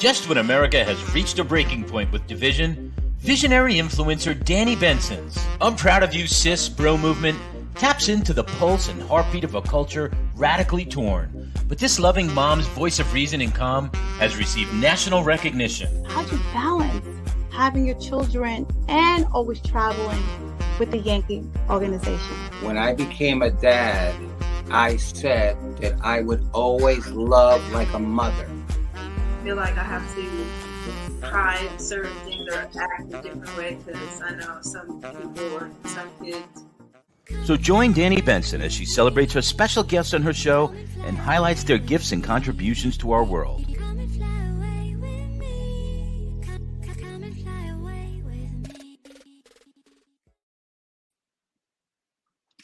Just when America has reached a breaking point with division, visionary influencer Danni Benson's I'm Proud of You Sis Bro movement taps into the pulse and heartbeat of a culture radically torn. But this loving mom's voice of reason and calm has received national recognition. How'd you balance having your children and always traveling with the Yankee organization? When I became a dad, I said that I would always love like a mother. I feel like I have to try certain things or act a different way because I know some people or some kids. So join Danni Benson as she celebrates her special guests on her show and highlights their gifts and contributions to our world.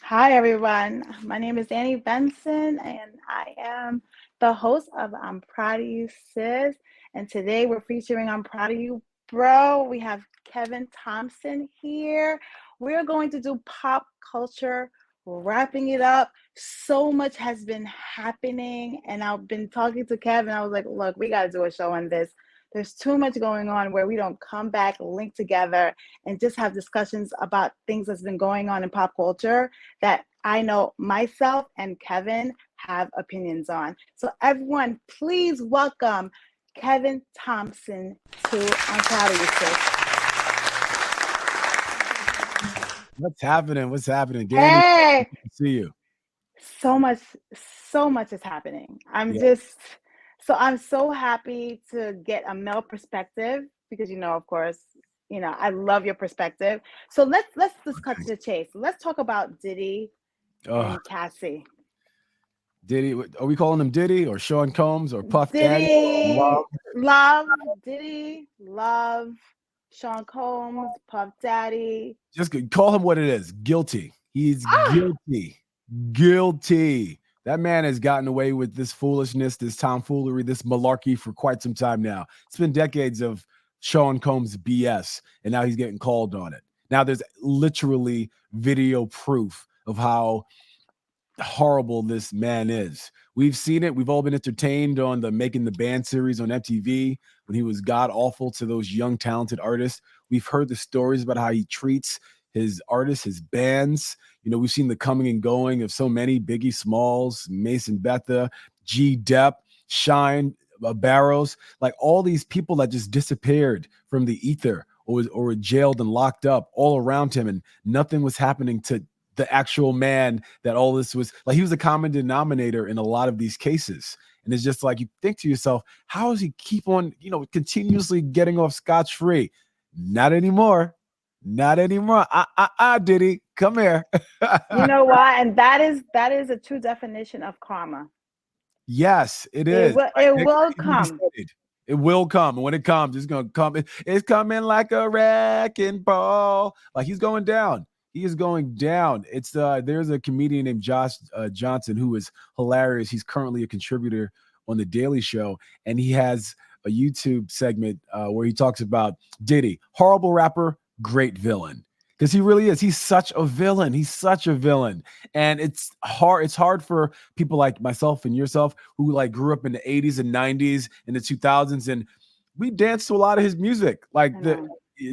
Hi, everyone. My name is Danni Benson, and I am the host of I'm Proud of You, Sis. And today we're featuring I'm Proud of You, Bro. We have Kevin Thompson here. We're going to do pop culture, wrapping it up. So much has been happening, and I've been talking to Kevin. I was like, look, we got to do a show on this. There's too much going on where we don't come back, link together, and just have discussions about things that's been going on in pop culture that I know myself and Kevin have opinions on. So everyone, please welcome Kevin Thompson to I'm Proud of You, Sis. What's happening? What's happening? Danni, Hey! good to see you. So much is happening. I'm so happy to get a male perspective because, of course, I love your perspective. So let's just cut to the chase. Let's talk about Diddy and Cassie. Diddy, are we calling him Diddy or Sean Combs or Puff Diddy, Daddy? Diddy, love, Sean Combs, Puff Daddy. Just call him what it is. Guilty. He's guilty. That man has gotten away with this foolishness, this tomfoolery, this malarkey for quite some time now. It's been decades of Sean Combs BS, and now he's getting called on it. Now there's literally video proof of how horrible this man is. We've seen it. We've all been entertained on the Making the Band series on MTV when he was god awful to those young, talented artists. We've heard the stories about how he treats his artists, his bands. We've seen the coming and going of so many: Biggie Smalls, Mason Betha, G Depp, Shine, Barrows, like all these people that just disappeared from the ether or were jailed and locked up all around him, and nothing was happening to the actual man that all this was. Like, he was a common denominator in a lot of these cases. And it's just like, you think to yourself, how does he keep on, continuously getting off scotch-free? Not anymore. Not anymore. Diddy, come here. You know why? And that is a true definition of karma. Yes, it is. It will come. It will come. And when it comes, it's going to come. It's coming like a wrecking ball. Like, he's going down. He is going down. It's there's a comedian named Josh Johnson who is hilarious. He's currently a contributor on The Daily Show, and he has a YouTube segment where he talks about Diddy, horrible rapper, great villain, because he really is. He's such a villain. And it's hard for people like myself and yourself who grew up in the 80s and 90s and the 2000s, and we danced to a lot of his music.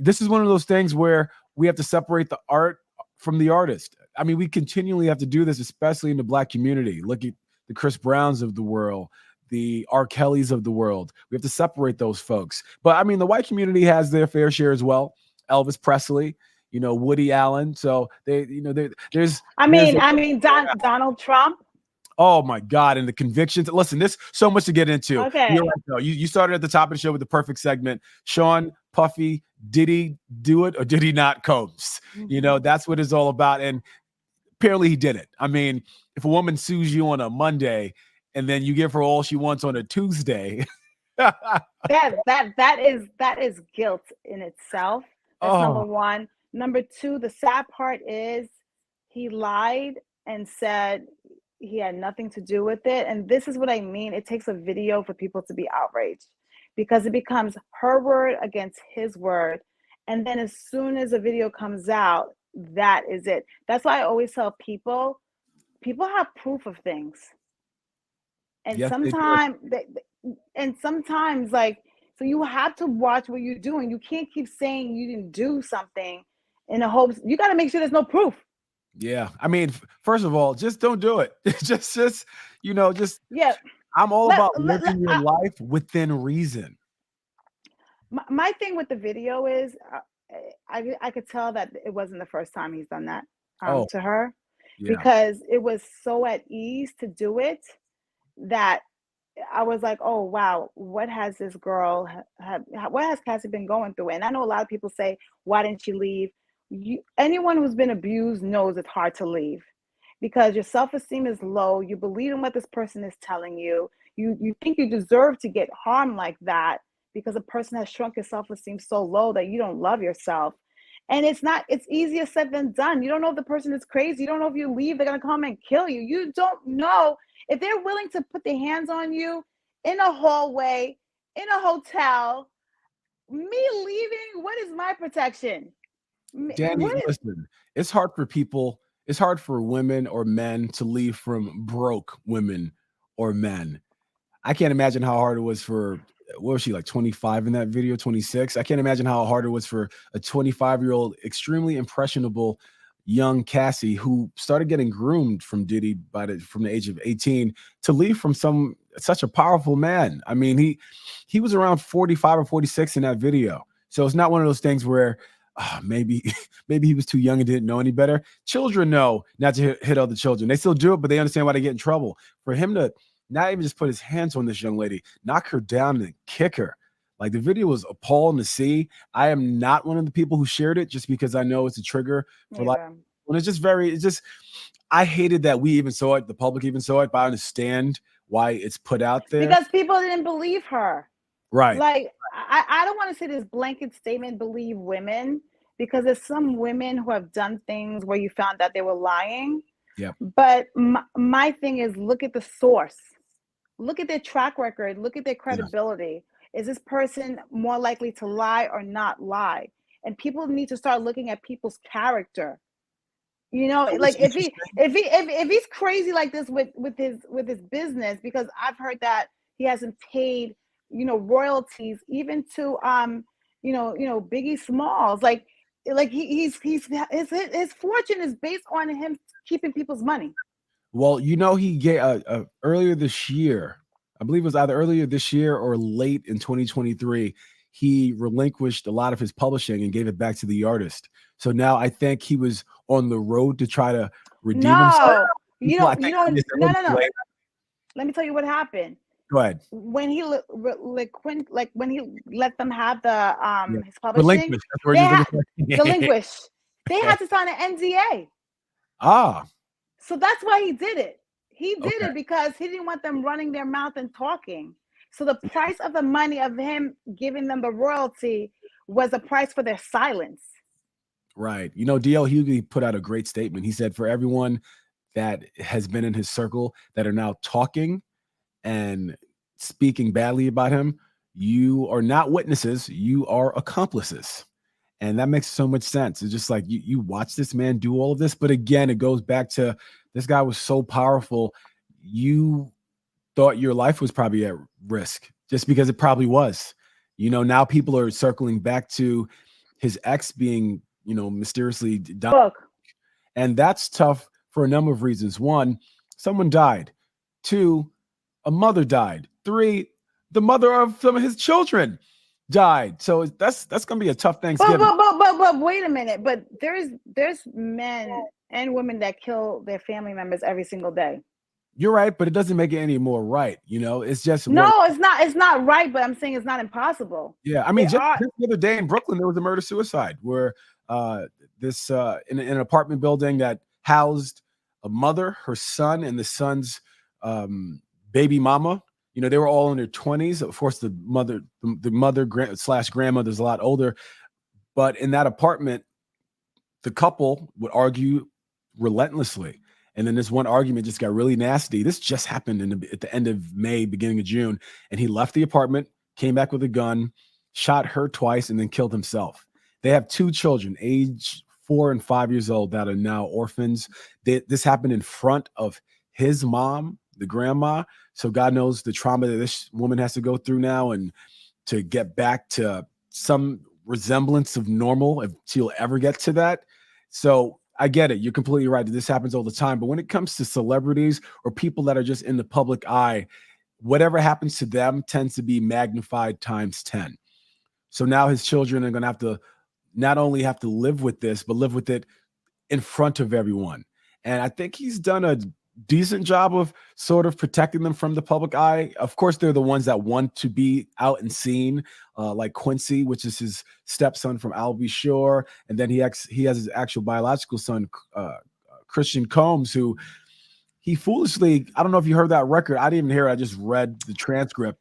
This is one of those things where we have to separate the art from the artist. I mean, we continually have to do this, especially in the Black community. Look at the Chris Browns of the world, the R. Kellys of the world. We have to separate those folks. But I mean, the white community has their fair share as well. Elvis Presley, Woody Allen. So there's Donald Trump. Oh my God. And the convictions. Listen, there's so much to get into. Okay. You're right, though. You started at the top of the show with the perfect segment. Sean, Puffy, did he do it or did he not, Combs? That's what it's all about. And apparently he did it. I mean, if a woman sues you on a Monday and then you give her all she wants on a Tuesday. that is guilt in itself. That's number one. Number two, the sad part is he lied and said he had nothing to do with it. And this is what I mean. It takes a video for people to be outraged because it becomes her word against his word. And then as soon as a video comes out, that is it. That's why I always tell people have proof of things. And Yes, sometimes like So you have to watch what you're doing. You can't keep saying you didn't do something in the hopes. You got to make sure there's no proof. Yeah. I mean, first of all, just don't do it. just, Yeah. I'm all about living your life within reason. My thing with the video is I could tell that it wasn't the first time he's done that to her, because it was so at ease to do it that I was like, oh wow, what has this girl what has Cassie been going through? And I know a lot of people say, why didn't she leave? Anyone who's been abused knows it's hard to leave, because your self-esteem is low. You believe in what this person is telling you. You think you deserve to get harmed like that because a person has shrunk your self-esteem so low that you don't love yourself. And it's easier said than done. You don't know if the person is crazy. You don't know if you leave, they're going to come and kill you. You don't know if they're willing to put their hands on you in a hallway, in a hotel. Me leaving, what is my protection? Danny, listen, it's hard for people. It's hard for women or men to leave from broke women or men. I can't imagine how hard it was for, what was she, like 25 in that video, 26? I can't imagine how hard it was for a 25-year-old, extremely impressionable young Cassie who started getting groomed from Diddy from the age of 18 to leave from such a powerful man. I mean, he was around 45 or 46 in that video. So it's not one of those things where maybe he was too young and didn't know any better. Children know not to hit other children. They still do it, but they understand why they get in trouble. For him to not even just put his hands on this young lady, knock her down and kick her. Like, the video was appalling to see. I am not one of the people who shared it just because I know it's a trigger for when it's just I hated that we even saw it, the public even saw it, but I understand why it's put out there. Because people didn't believe her. Right. Like, I don't want to say this blanket statement, believe women, because there's some women who have done things where you found that they were lying. Yeah. But my thing is, look at the source. Look at their track record. Look at their credibility. Yeah. Is this person more likely to lie or not lie? And people need to start looking at people's character. You know, like if he's crazy like this with his business, because I've heard that he hasn't paid, royalties even to Biggie Smalls. Like his fortune is based on him keeping people's money. Well, he gave earlier this year, I believe it was either earlier this year or late in 2023, he relinquished a lot of his publishing and gave it back to the artist. So now I think he was on the road to try to redeem himself. No. Let me tell you what happened. Go ahead. When he when he let them have the his publishing, relinquish. They had to sign an NDA. So that's why he did it. He did it because he didn't want them running their mouth and talking. So the price of the money of him giving them the royalty was a price for their silence. Right. D.L. Hughley put out a great statement. He said, for everyone that has been in his circle that are now talking and speaking badly about him, you are not witnesses, you are accomplices. And that makes so much sense. It's just like you watch this man do all of this. But again, it goes back to this guy was so powerful. You thought your life was probably at risk just because it probably was. Now people are circling back to his ex being, mysteriously died. And that's tough for a number of reasons. One, someone died. Two, a mother died. Three, the mother of some of his children died. So that's going to be a tough Thanksgiving. But wait a minute. But there's men and women that kill their family members every single day. You're right, but it doesn't make it any more right. It's just it's not right. But I'm saying it's not impossible. Yeah, I mean, just the other day in Brooklyn, there was a murder suicide where this in an apartment building that housed a mother, her son, and the son's baby mama. They were all in their 20s. Of course, the mother / grandmother's a lot older. But in that apartment, the couple would argue relentlessly. And then this one argument just got really nasty. This just happened at the end of May, beginning of June. And he left the apartment, came back with a gun, shot her twice, and then killed himself. They have 2 children, age 4 and 5 years old, that are now orphans. This happened in front of his mom, the grandma. So God knows the trauma that this woman has to go through now. And to get back to some resemblance of normal, if she'll ever get to that. So I get it. You're completely right. This happens all the time. But when it comes to celebrities or people that are just in the public eye, whatever happens to them tends to be magnified times 10. So now his children are going to have to not only have to live with this, but live with it in front of everyone. And I think he's done a decent job of sort of protecting them from the public eye. Of course, they're the ones that want to be out and seen, like Quincy, which is his stepson from Albie Shore. And then he has his actual biological son, Christian Combs, who he foolishly, I don't know if you heard that record. I didn't even hear it. I just read the transcript.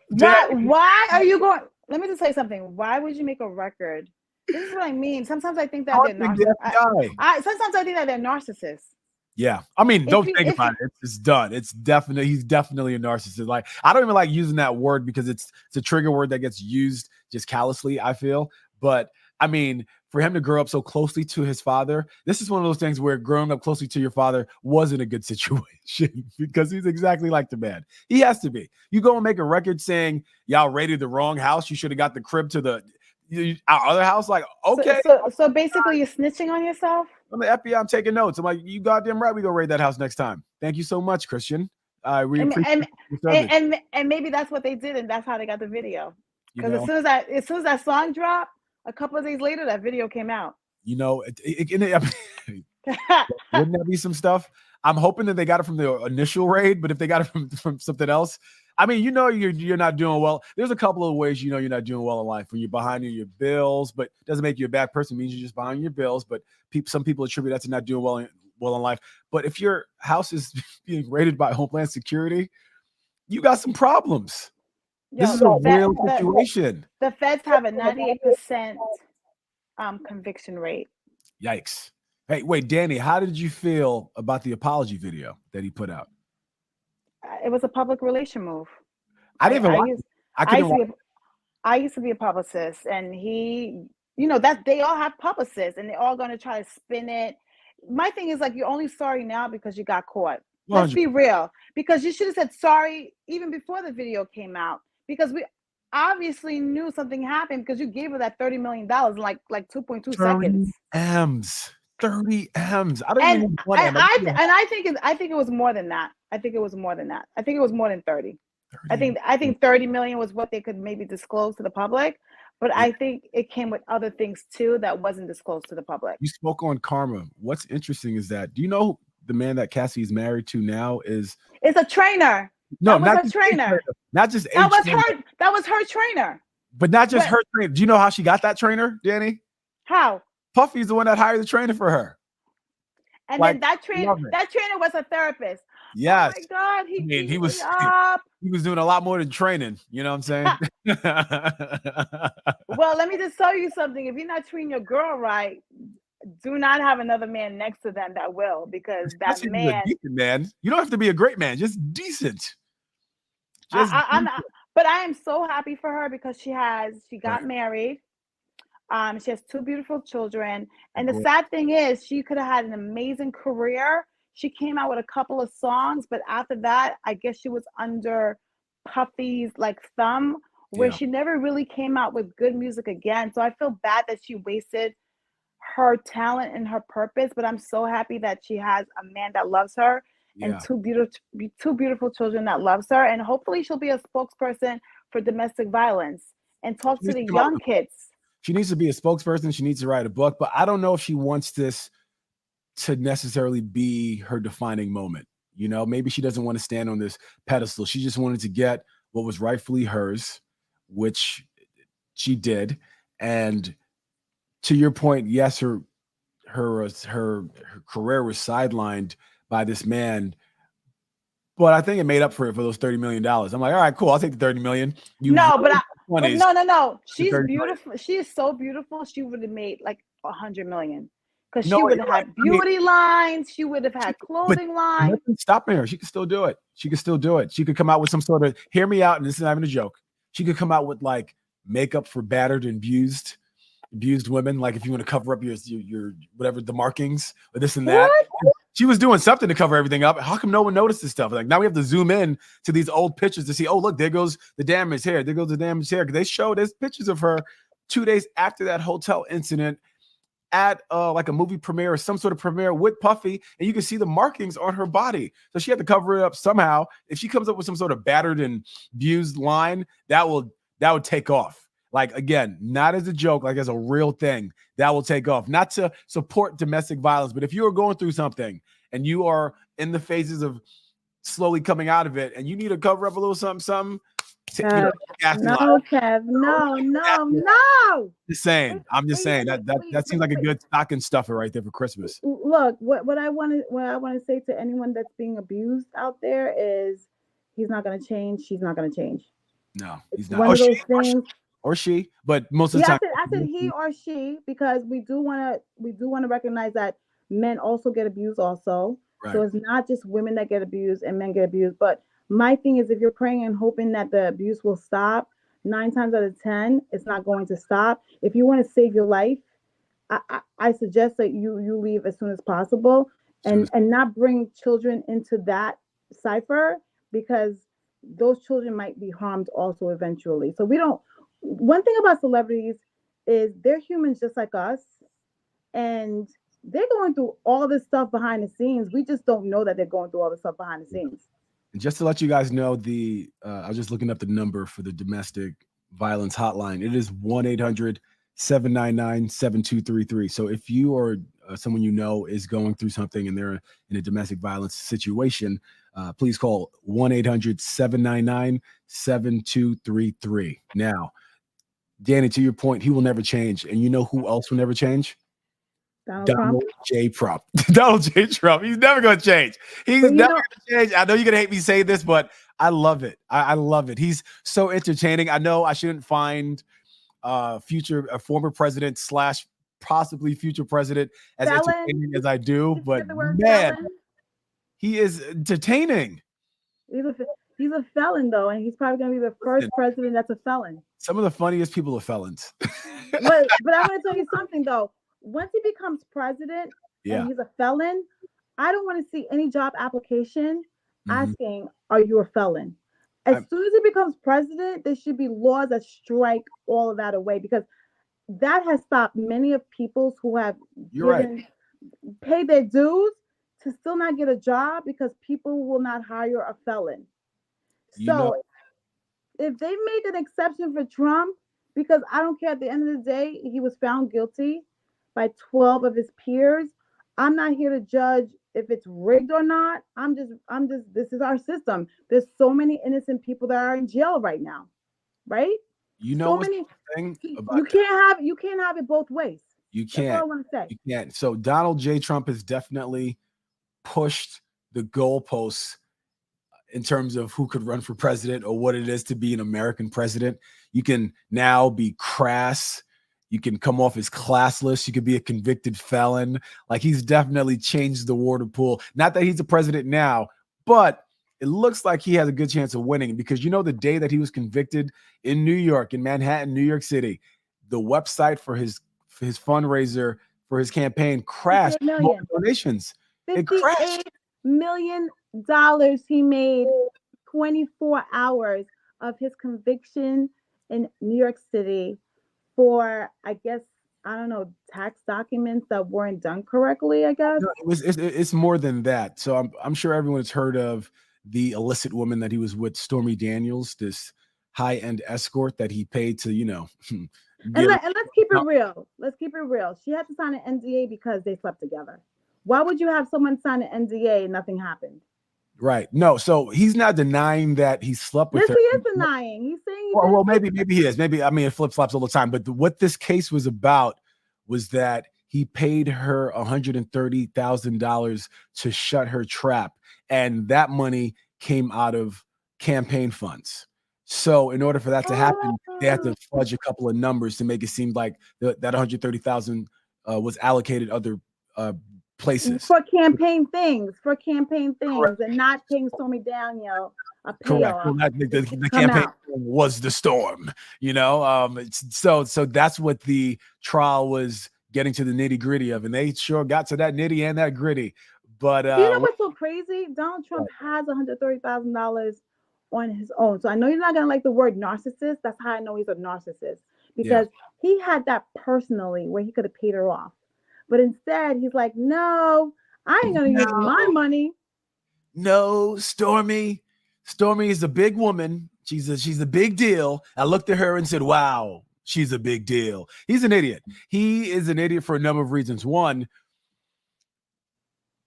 Why are you going? Let me just say something. Why would you make a record? This is what I mean. Sometimes I think that they're narcissists. Sometimes I think that they're narcissists. Yeah. I mean, don't think about it. It's done. He's definitely a narcissist. Like, I don't even like using that word because it's a trigger word that gets used just callously, I feel. But I mean, for him to grow up so closely to his father, this is one of those things where growing up closely to your father wasn't a good situation because he's exactly like the man. He has to be. You go and make a record saying y'all raided the wrong house. You should have got the crib to our other house. Like, okay. So basically you're snitching on yourself? I'm the FBI. I'm taking notes. I'm like, you goddamn right. We go raid that house next time. Thank you so much, Christian. We appreciate and maybe that's what they did, and that's how they got the video. Because as soon as that song dropped, a couple of days later, that video came out. Wouldn't that be some stuff? I'm hoping that they got it from the initial raid, but if they got it from something else, I mean, you're not doing well. There's a couple of ways you're not doing well in life. When you're behind on your bills, but it doesn't make you a bad person. It means you're just behind your bills. But some people attribute that to not doing well in life. But if your house is being raided by Homeland Security, you got some problems. This is a real situation. The feds have a 98% conviction rate. Yikes. Hey, wait, Danny, how did you feel about the apology video that he put out? It was a public relation move. I didn't even watch it. I used to be a publicist, and that they all have publicists, and they're all going to try to spin it. My thing is, like, you're only sorry now because you got caught. 100%. Let's be real. Because you should have said sorry even before the video came out. Because we obviously knew something happened because you gave her that $30 million in like 2.2 seconds. 30 M's. I don't and, even want and I think it was more than that. I think it was more than that. I think it was more than 30. I think 30 million was what they could maybe disclose to the public, but yeah. I think it came with other things too that wasn't disclosed to the public. You spoke on karma. What's interesting is that, do you know the man that Cassie is married to now is a trainer? No, not a trainer. Not just that was her trainer. But not just her trainer. Do you know how she got that trainer, Danny? How? Puffy's the one that hired the trainer for her. And then that trainer was a therapist. Yes. Oh my God, he was doing a lot more than training. You know what I'm saying? Well, let me just tell you something. If you're not treating your girl right, do not have another man next to them that will, because that man. A decent man. You don't have to be a great man, just decent. But I am so happy for her because she got married. She has 2 beautiful children. And the sad thing is she could have had an amazing career. She came out with a couple of songs, but after that, I guess she was under Puffy's thumb, where she never really came out with good music again. So I feel bad that she wasted her talent and her purpose, but I'm so happy that she has a man that loves her and 2 beautiful children that loves her. And hopefully she'll be a spokesperson for domestic violence and talk to the young kids. She needs to be a spokesperson. She needs to write a book, but I don't know if she wants this to necessarily be her defining moment. Maybe she doesn't want to stand on this pedestal. She just wanted to get what was rightfully hers, which she did. And to your point, yes, her career was sidelined by this man, but I think it made up for it for those $30 million. I'm like, all right, cool. I'll take the $30 million. No. She's beautiful. She is so beautiful. She would have made like $100 million because she would have had beauty lines. She would have had clothing lines. Stop her. She could still do it. She could come out with some sort of, hear me out, and this is not even a joke. She could come out with makeup for battered and abused women. Like if you want to cover up your whatever the markings or this and that. She was doing something to cover everything up. How come no one noticed this stuff? Like now we have to zoom in to these old pictures to see, oh, look, there goes the damaged hair. There goes the damaged hair. They showed there's pictures of her 2 days after that hotel incident at like a movie premiere or some sort of premiere with Puffy, and you can see the markings on her body. So she had to cover it up somehow. If she comes up with some sort of battered and abused line, that would take off. Like, again, not as a joke, like as a real thing that will take off. Not to support domestic violence, but if you are going through something and you are in the phases of slowly coming out of it and you need to cover up a little something, Kev, no. Just saying. I'm just saying that seems like a good stocking stuffer right there for Christmas. Look, what I want to say to anyone that's being abused out there is he's not going to change. She's not going to change. No, he's not. One of those things. Or she, but most of the time, I said he or she because we do want to recognize that men also get abused also. Right. So it's not just women that get abused and men get abused. But my thing is, if you're praying and hoping that the abuse will stop, 9 times out of 10, it's not going to stop. If you want to save your life, I suggest that you leave as soon as possible and not bring children into that cipher because those children might be harmed also eventually. So we don't. One thing about celebrities is they're humans just like us, and they're going through all this stuff behind the scenes. We just don't know that they're going through all this stuff behind the scenes. And just to let you guys know, I was just looking up the number for the domestic violence hotline. It is 1-800-799-7233. So if you or someone you know is going through something and they're in a domestic violence situation, please call 1-800-799-7233. Now, Danny, to your point, he will never change. And you know who else will never change? Donald J. Trump. Donald J. Trump. He's never going to change. He's never going to change. I know you're going to hate me say this, but I love it. I love it. He's so entertaining. I know I shouldn't find a former president / possibly future president as entertaining as I do, but man, he is entertaining. He's a felon, though, and he's probably going to be the first president that's a felon. Some of the funniest people are felons. but I'm going to tell you something, though. Once he becomes president and he's a felon, I don't want to see any job application asking, are you a felon? As soon as he becomes president, there should be laws that strike all of that away because that has stopped many of people who have paid their dues to still not get a job because people will not hire a felon. If they make an exception for Trump, because I don't care, at the end of the day, he was found guilty by 12 of his peers. I'm not here to judge if it's rigged or not. I'm just, this is our system. There's so many innocent people that are in jail right now, right? You know, you can't have it both ways. You can't. That's all I want to say. You can't. So Donald J. Trump has definitely pushed the goalposts in terms of who could run for president or what it is to be an American president. You can now be crass. You can come off as classless. You could be a convicted felon. Like, he's definitely changed the water pool. Not that he's a president now, but it looks like he has a good chance of winning because, you know, the day that he was convicted in New York, in Manhattan, New York City, the website for his fundraiser for his campaign crashed. Donations. It crashed. $58 million he made 24 hours of his conviction in New York City for, I guess, I don't know, tax documents that weren't done correctly, I guess. No, it's more than that. So I'm sure everyone has heard of the illicit woman that he was with, Stormy Daniels, this high-end escort that he paid to, you know. And let's keep it real. Let's keep it real. She had to sign an NDA because they slept together. Why would you have someone sign an NDA and nothing happened? Right. No, so he's not denying that he slept with her. Yes, he is denying. He's saying maybe he is. Maybe, I mean, it flip-flops all the time. But what this case was about was that he paid her $130,000 to shut her trap. And that money came out of campaign funds. So in order for that to happen, they had to fudge a couple of numbers to make it seem like that $130,000 was allocated other places for campaign things, and not paying Stormy Daniels a payoff. Correct. Well, the campaign was the storm, you know. So that's what the trial was getting to the nitty gritty of, and they sure got to that nitty and that gritty. But You know what's so crazy? Donald Trump has $130,000 on his own. So I know you're not gonna like the word narcissist. That's how I know he's a narcissist because he had that personally where he could have paid her off, but instead he's like, no, I ain't gonna use my money. No, Stormy. Stormy is a big woman. She's a big deal. I looked at her and said, wow, she's a big deal. He's an idiot. He is an idiot for a number of reasons. One,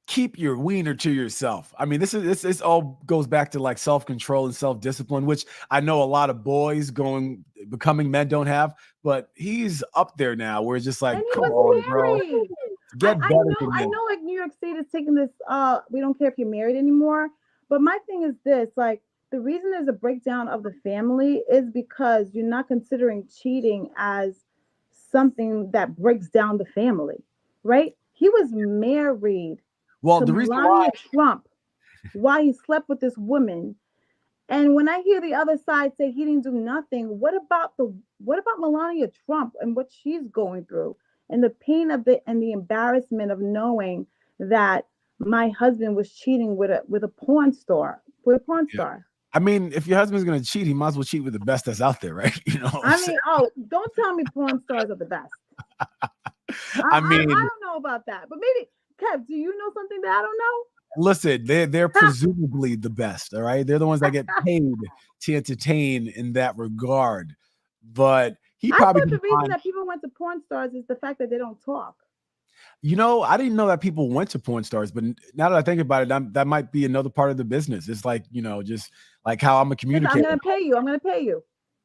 keep your wiener to yourself. I mean, this all goes back to like self-control and self-discipline, which I know a lot of boys becoming men don't have, but he's up there now where it's just like, come on, bro. Get better than I know like New York State is taking this, we don't care if you're married anymore. But my thing is this, like the reason there's a breakdown of the family is because you're not considering cheating as something that breaks down the family, right? He was married to the reason Melania Trump while he slept with this woman. And when I hear the other side say he didn't do nothing, what about Melania Trump and what she's going through and the pain of the embarrassment of knowing that my husband was cheating with a porn star. I mean, if your husband's gonna cheat, he might as well cheat with the best that's out there, right? You know. Don't tell me porn stars are the best. I mean, I don't know about that, but maybe Kev, do you know something that I don't know? Listen, they're presumably the best, all right? They're the ones that get paid to entertain in that regard. But I thought the reason that people went to porn stars is the fact that they don't talk. You know, I didn't know that people went to porn stars, but now that I think about it, that might be another part of the business. It's like, you know, just like how I'm a communicator. I'm going to pay you.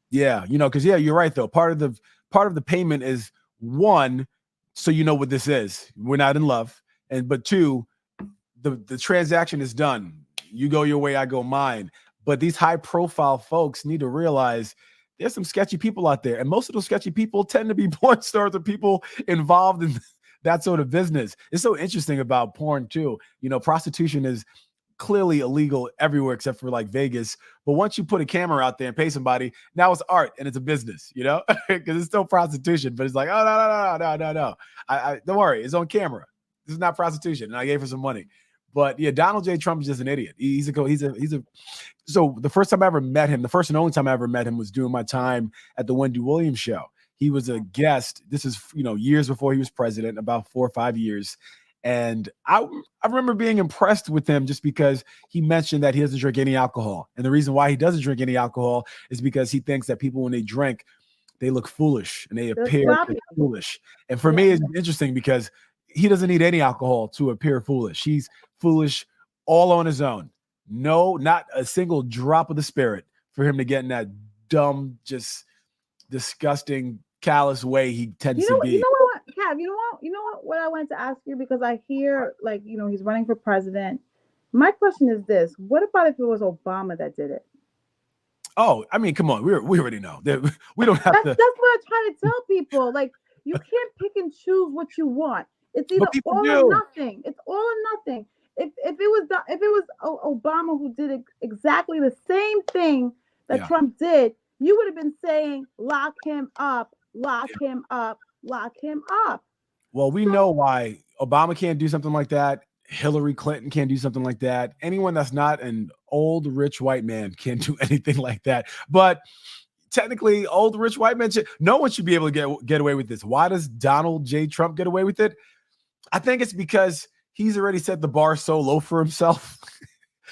Yeah, you know, because you're right though. Part of the payment is one, so you know what this is. We're not in love, but two, the transaction is done. You go your way, I go mine. But these high profile folks need to realize there's some sketchy people out there, and most of those sketchy people tend to be porn stars or people involved in that sort of business. It's so interesting about porn too. You know, prostitution is clearly illegal everywhere except for like Vegas. But once you put a camera out there and pay somebody, now it's art and it's a business, you know, because it's still prostitution. But it's like, oh, no. I don't worry. It's on camera. This is not prostitution. And I gave her some money. But yeah, Donald J. Trump is just an idiot. So the first time I ever met him, the first and only time I ever met him was during my time at the Wendy Williams show. He was a guest. This is, you know, years before he was president, about 4 or 5 years. And I remember being impressed with him just because he mentioned that he doesn't drink any alcohol. And the reason why he doesn't drink any alcohol is because he thinks that people, when they drink, they look foolish and they appear foolish. And for me, it's interesting because he doesn't need any alcohol to appear foolish. He's foolish all on his own. No, not a single drop of the spirit for him to get in that dumb, just disgusting, callous way he tends to be. You know what, Cav? You know what I wanted to ask you, because I hear, like, you know, he's running for president. My question is this: what about if it was Obama that did it? Oh, I mean, come on, we already know that we don't have to. That's what I try to tell people. Like, you can't pick and choose what you want. It's either all or nothing. It's all or nothing. If it was Obama who did exactly the same thing that Trump did, you would have been saying, lock him up, lock him up, lock him up. Well, we know why Obama can't do something like that. Hillary Clinton can't do something like that. Anyone that's not an old, rich white man can't do anything like that. But technically, old, rich white men, no one should be able to get away with this. Why does Donald J. Trump get away with it? I think it's because he's already set the bar so low for himself.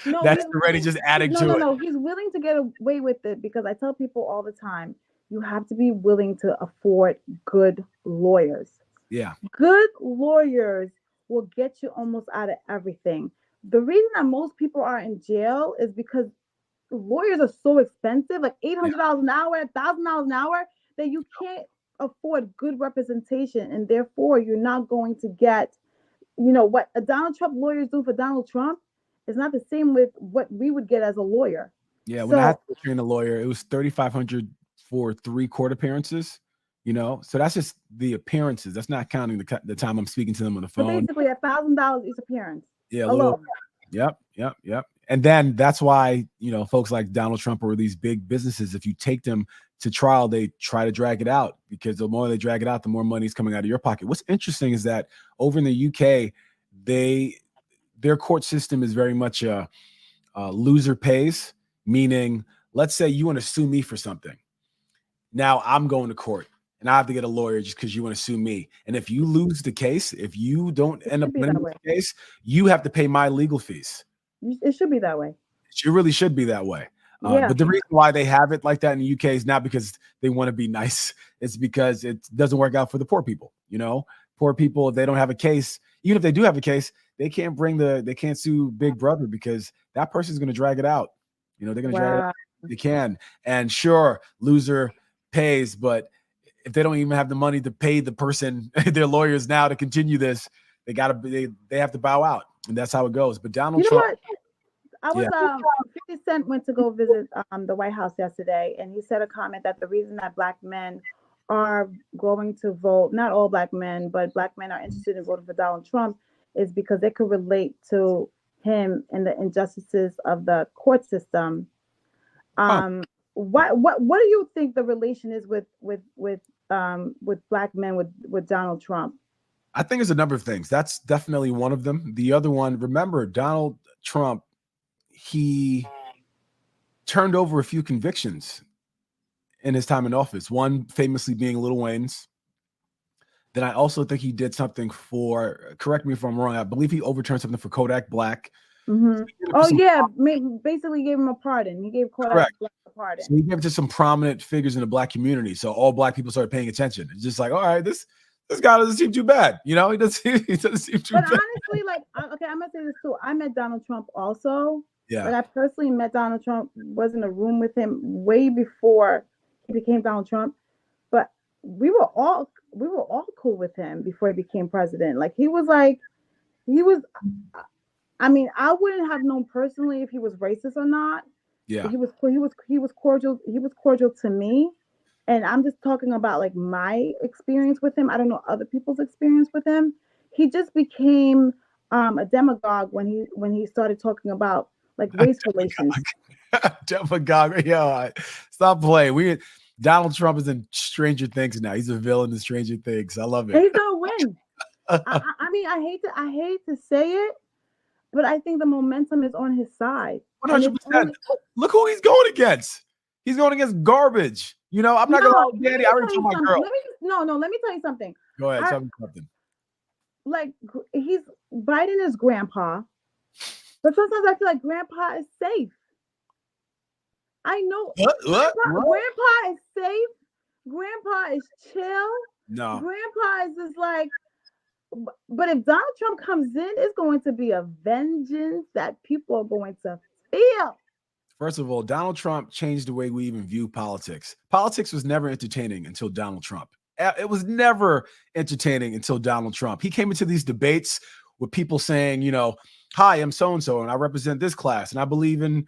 That's already just adding to it. No, he's willing to get away with it because I tell people all the time, you have to be willing to afford good lawyers. Yeah. Good lawyers will get you almost out of everything. The reason that most people are in jail is because lawyers are so expensive, like $800 an hour, $1,000 an hour, that you can't afford good representation. And therefore, you're not going to get, you know, what a Donald Trump lawyers do for Donald Trump is not the same with what we would get as a lawyer. Yeah, when I had to train a lawyer, it was $3,500 for 3 court appearances. You know, so that's just the appearances. That's not counting the time I'm speaking to them on the phone. So basically, $1,000 each appearance. Yeah, Yep. And then that's why, you know, folks like Donald Trump or these big businesses, if you take them to trial, they try to drag it out, because the more they drag it out, the more money is coming out of your pocket. What's interesting is that over in the UK, the their court system is very much a loser pays, meaning, let's say you want to sue me for something. Now I'm going to court and I have to get a lawyer just because you want to sue me. And if you lose the case, if you don't end up winning the case, you have to pay my legal fees. It should be that way. It really should be that way. But the reason why they have it like that in the UK is not because they want to be nice. It's because it doesn't work out for the poor people. You know, poor people, if they don't have a case, even if they do have a case, they can't sue Big Brother because that person's going to drag it out. You know, they're going to drag it out. They can. And sure, loser pays, but if they don't even have the money to pay the person, their lawyers now to continue this, they have to bow out. And that's how it goes. But Donald Trump. I was 50 Cent went to go visit the White House yesterday, and he said a comment that the reason that Black men are going to vote, not all Black men, but Black men are interested in voting for Donald Trump, is because they could relate to him and the injustices of the court system. What do you think the relation is with Black men with Donald Trump? I think there's a number of things. That's definitely one of them. The other one, remember, Donald Trump, he turned over a few convictions in his time in office. One famously being Lil Wayne's. Then I also think he did something for, correct me if I'm wrong, I believe he overturned something for Kodak Black. Mm-hmm. Basically gave him a pardon. He gave Kodak Black a pardon. So he gave it to some prominent figures in the Black community. So all Black people started paying attention. It's just like, all right, this guy doesn't seem too bad. You know, he doesn't seem too bad. But honestly, I'm gonna say this too. I met Donald Trump also. Yeah. Like I personally met Donald Trump, was in a room with him way before he became Donald Trump. But we were all cool with him before he became president. I mean, I wouldn't have known personally if he was racist or not. Yeah. But he was cordial. He was cordial to me. And I'm just talking about like my experience with him. I don't know other people's experience with him. He just became a demagogue when he started talking about like race relations. Demagogue, yeah. Stop playing. Donald Trump is in Stranger Things now. He's a villain in Stranger Things. I love it. And he's gonna win. I mean, I hate to say it, but I think the momentum is on his side. 100%. Look who he's going against. He's going against garbage. You know, I'm not gonna lie, Danny. I already told my girl. Let me tell you something. Go ahead, tell me something. Like Biden is grandpa, but sometimes I feel like grandpa is safe. I know what? Grandpa is safe. Grandpa is chill. No. Grandpa is just like, but if Donald Trump comes in, it's going to be a vengeance that people are going to feel. First of all, Donald Trump changed the way we even view politics. Politics was never entertaining until Donald Trump. It was never entertaining until Donald Trump. He came into these debates with people saying, you know, hi, I'm so-and-so, and I represent this class, and I believe in,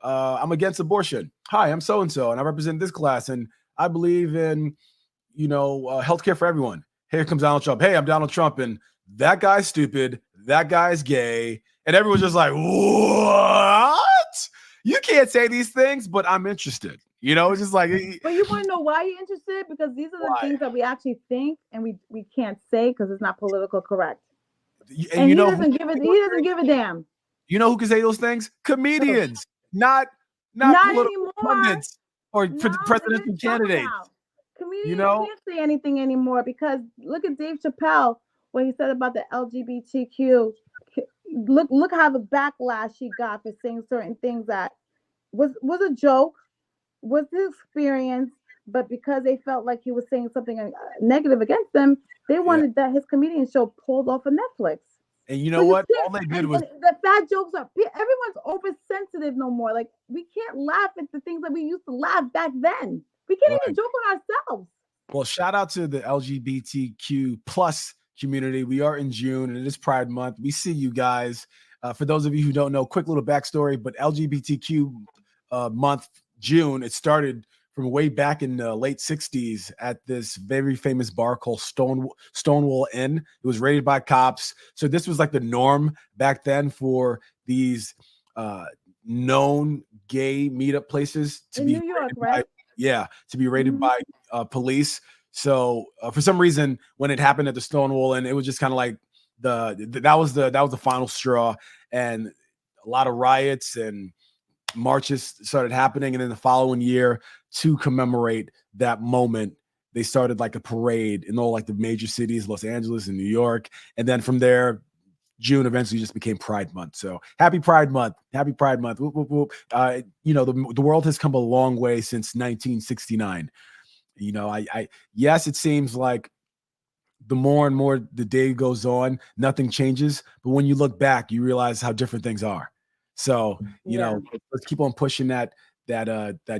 I'm against abortion. Hi, I'm so-and-so, and I represent this class, and I believe in, you know, healthcare for everyone. Here comes Donald Trump. Hey, I'm Donald Trump, and that guy's stupid. That guy's gay. And everyone's just like, what? You can't say these things, but I'm interested. You know, it's just like. But you want to know why you're interested? Because these are the things that we actually think and we can't say because it's not political correct. And he doesn't give a damn. You know who can say those things? Comedians, not political pundits or presidential candidates. Comedians can't say anything anymore because look at Dave Chappelle, what he said about the LGBTQ. Look how the backlash he got for saying certain things that was a joke, was his experience, but because they felt like he was saying something negative against them, they wanted that his comedian show pulled off of Netflix. And you know what? All they did was the fat jokes are everyone's oversensitive no more. Like we can't laugh at the things that we used to laugh back then. We can't even joke on ourselves. Well, shout out to the LGBTQ plus community. We are in June and it is Pride Month. We see you guys. For those of you who don't know, quick little backstory, but LGBTQ month, June, it started from way back in the late 60s at this very famous bar called Stonewall Inn. It was raided by cops. So this was like the norm back then for these known gay meetup places to in be New York, right? To be raided by police. So for some reason, when it happened at the Stonewall Inn, it was just kind of like that was the final straw, and a lot of riots and marches started happening. And then the following year, to commemorate that moment, they started like a parade in all like the major cities, Los Angeles and New York. And then from there, June eventually just became Pride Month. So happy Pride Month. Happy Pride Month. Whoop, whoop, whoop. The world has come a long way since 1969. Yes, it seems like the more and more the day goes on, nothing changes. But when you look back, you realize how different things are. So, let's keep on pushing that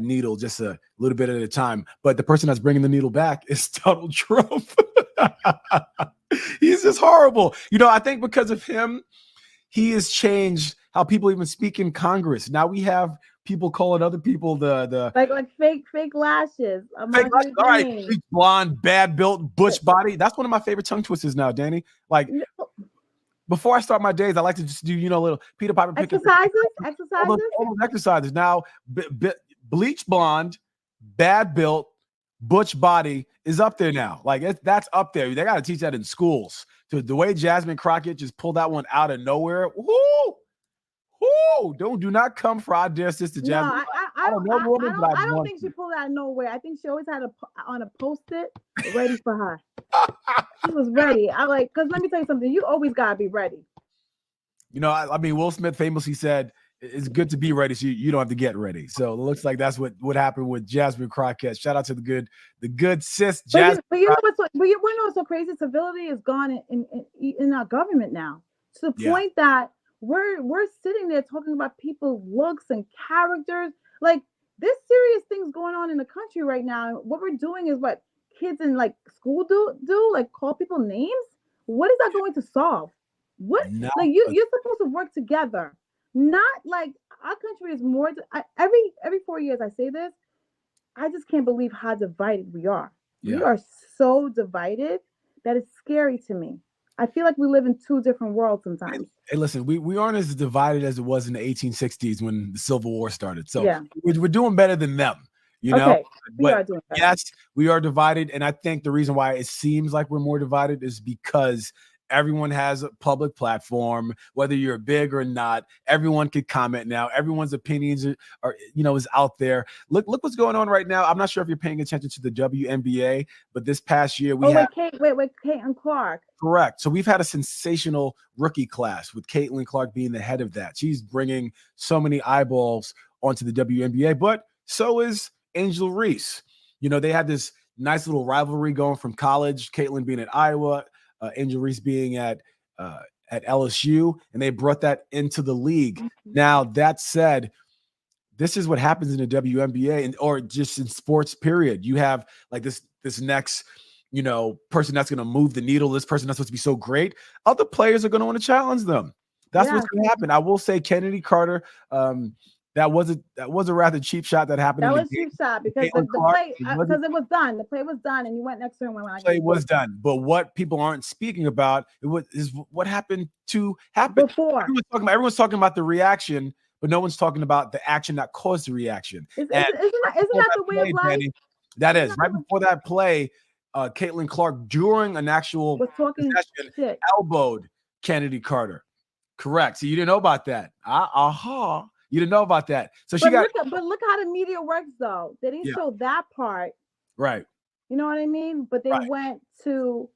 needle just a little bit at a time. But the person that's bringing the needle back is Donald Trump. He's just horrible. I think because of him, he has changed how people even speak in Congress. Now we have people calling other people the like fake lashes. All right, bleach blonde, bad built, butch body. That's one of my favorite tongue twisters now, Danny. Like before I start my days, I like to just do little Peter Piper exercises. All those exercises. Now bleach blonde, bad built, butch body is up there now. Like that's up there. They got to teach that in schools. So the way Jasmine Crockett just pulled that one out of nowhere. Do not come for our dear sister Jasmine. No, I don't think she pulled out of nowhere. I think she always had on a post-it ready for her. She was ready. Because let me tell you something. You always gotta be ready. Will Smith famously said, "It's good to be ready, so you don't have to get ready." So it looks like that's what happened with Jasmine Crockett. Shout out to the good sis Jasmine. But you know what's so crazy? Civility is gone in our government now, to the point that we're sitting there talking about people's looks and characters. Like, there's serious things going on in the country right now. What we're doing is what kids in like school do, like call people names. What is that going to solve? What? No. Like you're supposed to work together. Not like our country is more. Every 4 years I say this. I just can't believe how divided we are. Yeah. We are so divided that it's scary to me. I feel like we live in two different worlds sometimes. Hey, listen, we aren't as divided as it was in the 1860s when the Civil War started. So we're doing better than them. Okay, we are doing better. Yes, we are divided. And I think the reason why it seems like we're more divided is because everyone has a public platform, whether you're big or not. Everyone can comment now. Everyone's opinions are is out there. Look what's going on right now. I'm not sure if you're paying attention to the WNBA, but this past year wait, Caitlin Clark. Correct. So we've had a sensational rookie class with Caitlin Clark being the head of that. She's bringing so many eyeballs onto the WNBA, but so is Angel Reese. They had this nice little rivalry going from college. Caitlin being at Iowa. Angel Reese being at LSU, and they brought that into the league. Mm-hmm. Now, that said, this is what happens in the WNBA or just in sports, period. You have like this next, person that's going to move the needle, this person that's supposed to be so great. Other players are going to want to challenge them. That's what's going to happen. I will say Kennedy Carter, that was a rather cheap shot that happened. That was a cheap shot because the play it was done. The play was done, and you went next to him when I play was done. But what people aren't speaking about is what happened before. Everyone's talking about the reaction, but no one's talking about the action that caused the reaction. Isn't that the way of life? Danny, that is right before that play. Caitlin Clark, during an actual possession, elbowed Kennedy Carter. Correct. So you didn't know about that. You didn't know about that. So look how the media works, though. They didn't show that part. Right. You know what I mean? But they went to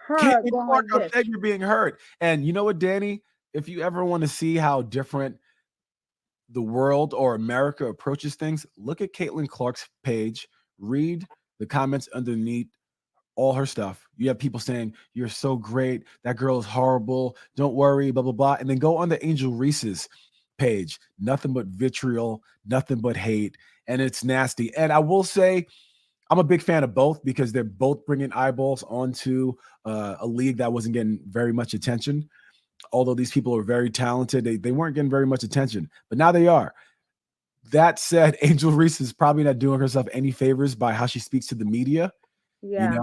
her going like this. You're being hurt. And you know what, Danny? If you ever want to see how different the world or America approaches things, look at Caitlin Clark's page. Read the comments underneath all her stuff. You have people saying, "You're so great. That girl is horrible. Don't worry, blah, blah, blah." And then go on the Angel Reese's page. Nothing but vitriol, nothing but hate. And it's nasty. And I will say, I'm a big fan of both because they're both bringing eyeballs onto a league that wasn't getting very much attention. Although these people are very talented, they weren't getting very much attention. But now they are. That said, Angel Reese is probably not doing herself any favors by how she speaks to the media. Yeah.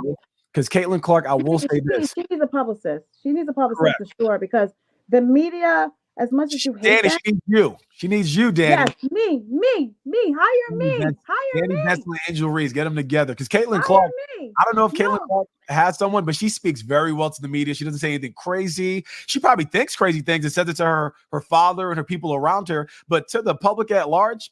Because Caitlin Clark, I will say this. She needs a publicist. She needs a publicist for sure, because the media, as much as you hate Danny, them. she needs you. She needs you, Danny. Yes, me. Hire me. Danny Hire Benson and Angel Reese, get them together. Because Caitlin me. Clark, Hire me. I don't know if No. Caitlin Clark has someone, but she speaks very well to the media. She doesn't say anything crazy. She probably thinks crazy things and says it to her father and her people around her. But to the public at large,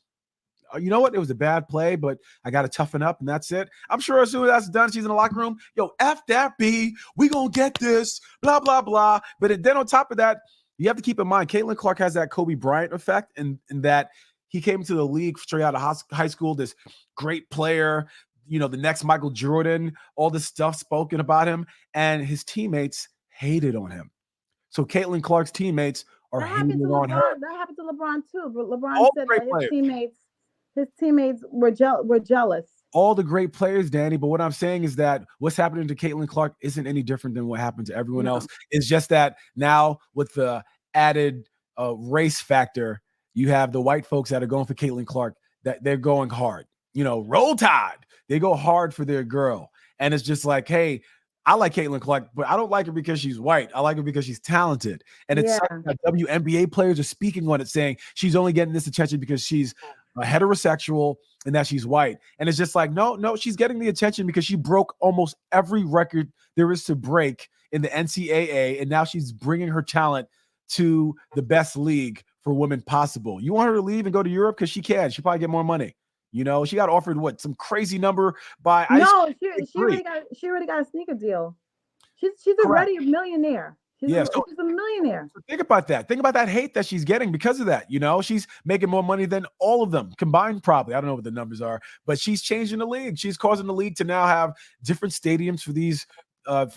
you know what? It was a bad play, but I got to toughen up, and that's it. I'm sure as soon as that's done, she's in the locker room. Yo, F that B. We going to get this, blah, blah, blah. But then on top of that, you have to keep in mind, Caitlin Clark has that Kobe Bryant effect in that he came to the league straight out of high school, this great player, you know, the next Michael Jordan, all this stuff spoken about him, and his teammates hated on him. So Caitlin Clark's teammates are hating on her. That happened to LeBron too. But LeBron All said great that players. his teammates were jealous. All the great players, Danny. But what I'm saying is that what's happening to Caitlin Clark isn't any different than what happened to everyone else. It's just that now with the added race factor, you have the white folks that are going for Caitlin Clark, that they're going hard. You know, Roll Tide. They go hard for their girl. And it's just like, hey, I like Caitlin Clark, but I don't like her because she's white. I like her because she's talented. And it's something that WNBA players are speaking on it, saying she's only getting this attention because she's a heterosexual and that she's white. And it's just like, no, she's getting the attention because she broke almost every record there is to break in the NCAA. And now she's bringing her talent to the best league for women possible. You want her to leave and go to Europe? Because she can. She'll probably get more money. You know, she got offered some crazy number by she already got a sneaker deal. She's already a millionaire. She's a millionaire. So think about that. Think about that hate that she's getting because of that. You know, she's making more money than all of them combined, probably. I don't know what the numbers are, but she's changing the league. She's causing the league to now have different stadiums for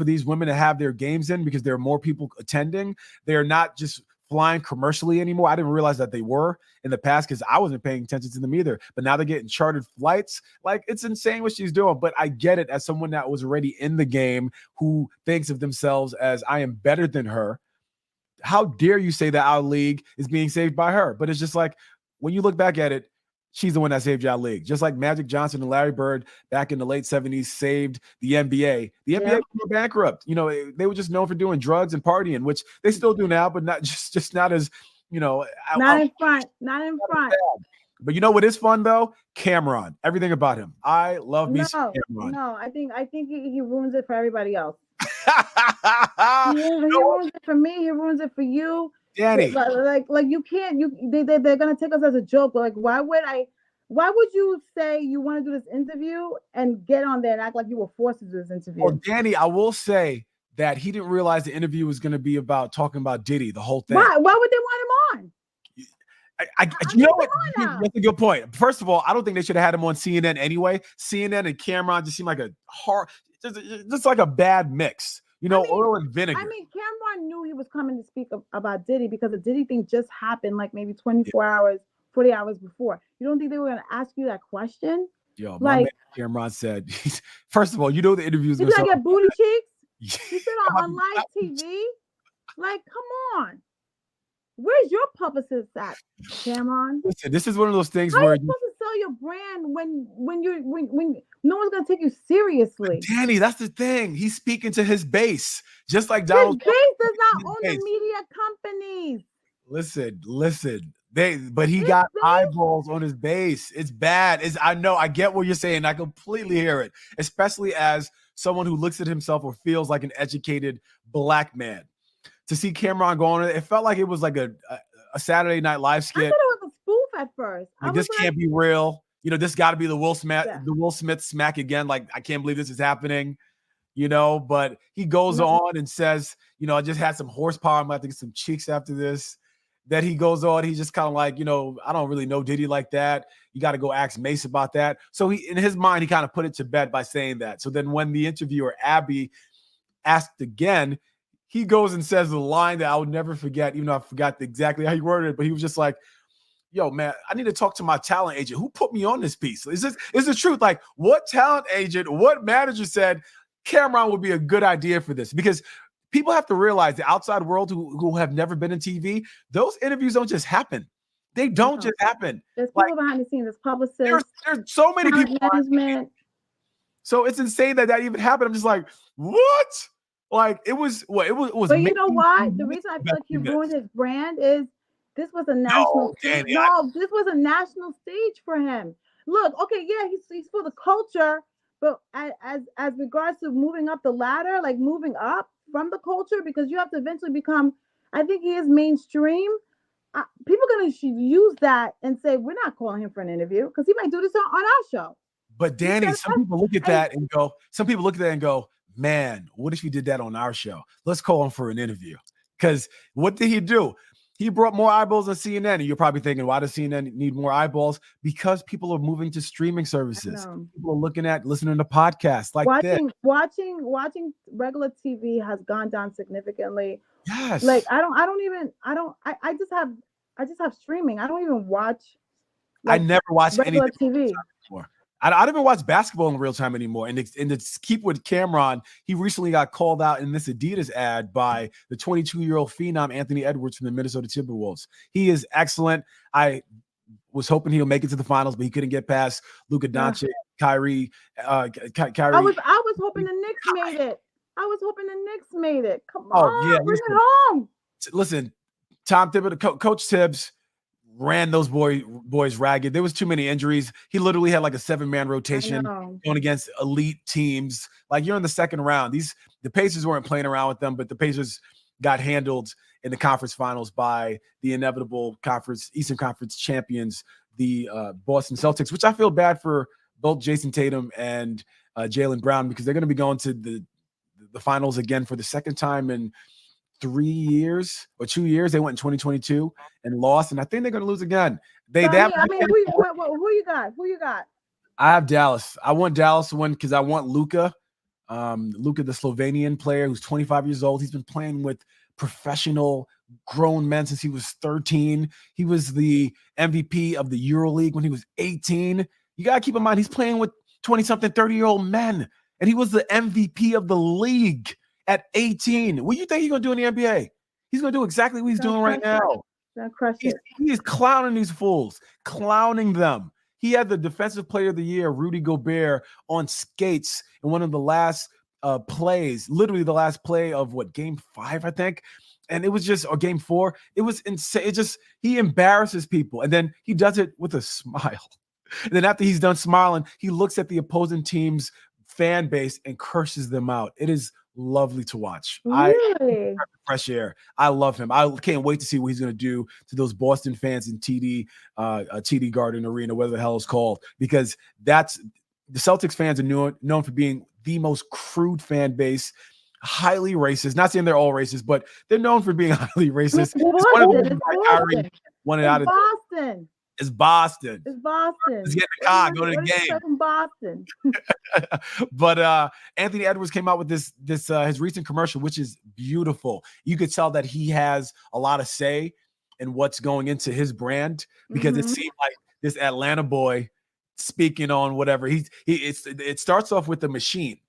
these women to have their games in because there are more people attending. They're not just flying commercially anymore. I didn't realize that they were in the past because I wasn't paying attention to them either. But now they're getting chartered flights. Like, it's insane what she's doing. But I get it as someone that was already in the game who thinks of themselves as I am better than her. How dare you say that our league is being saved by her? But it's just like, when you look back at it, she's the one that saved our league. Just like Magic Johnson and Larry Bird back in the late 70s saved the NBA. The NBA went bankrupt. You know, they were just known for doing drugs and partying, which they still do now, but not just not as, you know. Not in front. But you know what is fun though? Cameron. Everything about him. I love me some Cameron. No, I think he ruins it for everybody else. He ruins it for me. He ruins it for you. Danny, like you can't. They're gonna take us as a joke. But like, why would you say you want to do this interview and get on there and act like you were forced to do this interview? Well, Danny, I will say that he didn't realize the interview was going to be about talking about Diddy, the whole thing. Why would they want him on? You know what? That's a good point. First of all, I don't think they should have had him on CNN anyway. CNN and Cameron just seem like a just like a bad mix. You know, oil and vinegar. I mean, Cameron knew he was coming to speak about Diddy because the Diddy thing just happened like maybe 24 hours, 40 hours before. You don't think they were going to ask you that question? Yo, my man Cameron said, first of all, you know the interview is going to get booty cheeks? He said on live TV? Like, come on. Where's your publicist at, Cameron? Listen, this is one of those things where you're supposed to sell your brand when no one's gonna take you seriously. Danny, that's the thing. He's speaking to his base, just like Donald Trump. His base does not own the media companies. Listen. But he got eyeballs on his base. It's bad. I know. I get what you're saying. I completely hear it, especially as someone who looks at himself or feels like an educated black man. To see Cameron go on it felt like it was like a Saturday Night Live skit. I thought it was a spoof at first. Like, this can't be real. You know, this got to be the Will Smith smack again. Like, I can't believe this is happening. You know, but he goes on and says, you know, I just had some horsepower. I'm about to get some cheeks after this. That he goes on, he's just kind of like, you know, I don't really know Diddy like that. You got to go ask Mace about that. So he, in his mind, he kind of put it to bed by saying that. So then when the interviewer Abby asked again, he goes and says the line that I would never forget, even though I forgot exactly how he worded it, but he was just like, yo, man, I need to talk to my talent agent. Who put me on this piece? Is the truth? Like, what talent agent, what manager said Cameron would be a good idea for this? Because people have to realize the outside world who have never been in TV, those interviews don't just happen. They don't just happen. There's people behind the scenes. There's publicists. There's so many people. Management. So it's insane that even happened. I'm just like, what? Like, it was. But you know why? The reason I feel like he ruined his brand is This was a national stage. Danny, No, this was a national stage for him. Look, okay, yeah, he's for the culture, but as regards to moving up the ladder, like moving up from the culture, because you have to eventually become. I think he is mainstream. People are going to use that and say we're not calling him for an interview because he might do this on our show. But Danny, some people look at that and go, man, what if he did that on our show? Let's call him for an interview. Because what did he do? He brought more eyeballs on CNN. And you're probably thinking, why does CNN need more eyeballs? Because people are moving to streaming services. People are listening to podcasts like watching regular TV has gone down significantly. Yes. Like I just have streaming. I don't even watch. I never watched regular anything TV anymore. I don't even watch basketball in real time anymore. And to keep with Cameron, he recently got called out in this Adidas ad by the 22-year-old phenom Anthony Edwards from the Minnesota Timberwolves. He is excellent. I was hoping he'll make it to the finals, but he couldn't get past Luka Doncic, Kyrie. Kyrie. I was hoping the Knicks made it. Come on, bring it home. Listen, Tom Thibodeau, Coach Tibbs ran those boys ragged. There was too many injuries. He literally had like a 7-man rotation going against elite teams. Like, you're in the second round. The Pacers weren't playing around with them, but the Pacers got handled in the conference finals by the inevitable Eastern Conference champions, the Boston Celtics, which I feel bad for both Jason Tatum and Jaylen Brown, because they're going to be going to the finals again for the second time in 3 years or 2 years. They went in 2022 and lost, and I think they're going to lose again. Who you got? I have Dallas. I want Dallas to win because I want Luka. Luka, the Slovenian player who's 25 years old. He's been playing with professional grown men since he was 13. He was the MVP of the EuroLeague when he was 18. You got to keep in mind, he's playing with 20-something, 30-year-old men, and he was the MVP of the league at 18. What do you think he's going to do in the NBA? He's going to do exactly what he's doing right now. He is clowning these fools, clowning them. He had the Defensive Player of the Year, Rudy Gobert, on skates in one of the last plays, literally the last play of Game 5, I think. And it was or Game 4. It was insane. He embarrasses people. And then he does it with a smile. And then after he's done smiling, he looks at the opposing team's fan base and curses them out. It is lovely to watch. Really? Fresh air. I love him. I can't wait to see what he's going to do to those Boston fans in TD Garden Arena, whatever the hell it's called, because the Celtics fans are known for being the most crude fan base, highly racist. Not saying they're all racist, but they're known for being highly racist. It's Boston. Let's get in the car, go to the game. Boston. But Anthony Edwards came out with this his recent commercial, which is beautiful. You could tell that he has a lot of say in what's going into his brand, because it seemed like this Atlanta boy speaking on whatever. It starts off with the machine,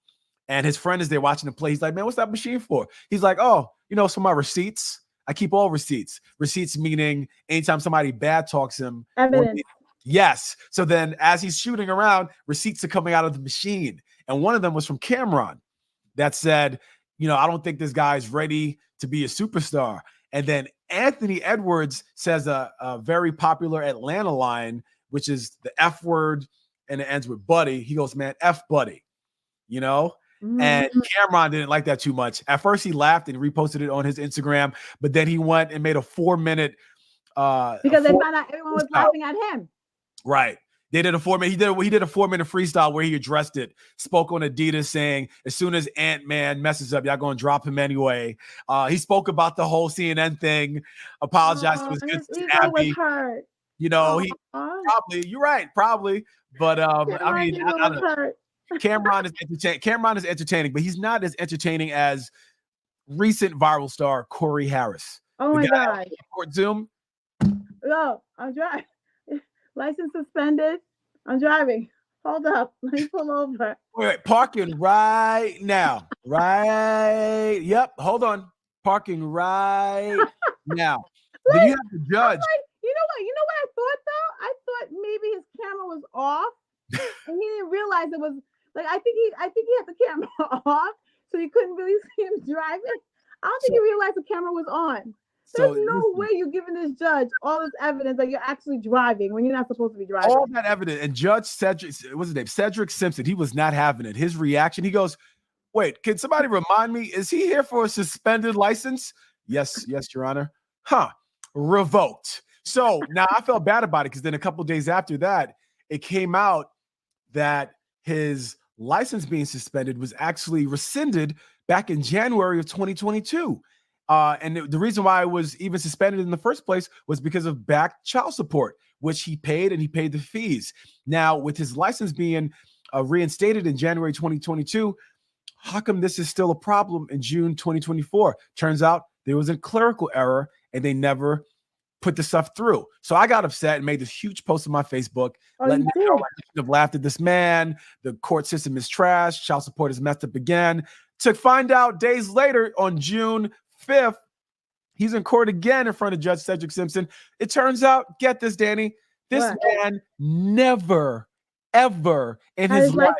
and his friend is there watching him play. He's like, man, what's that machine for? He's like, oh, it's for my receipts. I keep all receipts. Receipts meaning anytime somebody bad talks him. Evidence. Yes. So then as he's shooting around, receipts are coming out of the machine. And one of them was from Cameron that said, I don't think this guy's ready to be a superstar. And then Anthony Edwards says a very popular Atlanta line, which is the F word, and it ends with buddy. He goes, man, F buddy, And Cameron didn't like that too much. At first, he laughed and reposted it on his Instagram, but then he went and made a 4-minute. Because they found out everyone was laughing at him. Right. They did a 4-minute. He did a 4-minute freestyle where he addressed it. Spoke on Adidas, saying, "As soon as Ant-Man messes up, y'all gonna drop him anyway." He spoke about the whole CNN thing. Apologized to his good Abby. Hurt. He probably. You're right, probably. But I don't know. Cameron is entertaining, but he's not as entertaining as recent viral star Corey Harris. Oh my God! Court Zoom. No, I'm driving. License suspended. I'm driving. Hold up. Let me pull over. Wait, parking right now. Right. Yep. Hold on. Parking right now. Then you have to judge. You know what I thought though? I thought maybe his camera was off, and he didn't realize it was. Like I think he had the camera off, so you couldn't really see him driving. I don't think he realized the camera was on. There's So no way you're giving this judge all this evidence that you're actually driving when you're not supposed to be driving. All that evidence, and Judge Cedric, what's his name? Cedric Simpson, he was not having it. His reaction, he goes, "Wait, can somebody remind me? Is he here for a suspended license?" Yes, Your Honor. Revoked. So now I felt bad about it because then a couple days after that, it came out that his license being suspended was actually rescinded back in January of 2022. And the reason why it was even suspended in the first place was because of back child support, which he paid, and he paid the fees. Now, with his license being reinstated in January 2022, how come this is still a problem in June 2024? Turns out there was a clerical error and they never put the stuff through. So I got upset and made this huge post on my Facebook, letting them know I shouldn't have laughed at this man. The court system is trash. Child support is messed up again. To find out days later on June 5th, he's in court again in front of Judge Cedric Simpson. It turns out, get this, Danny, this man never, ever in his life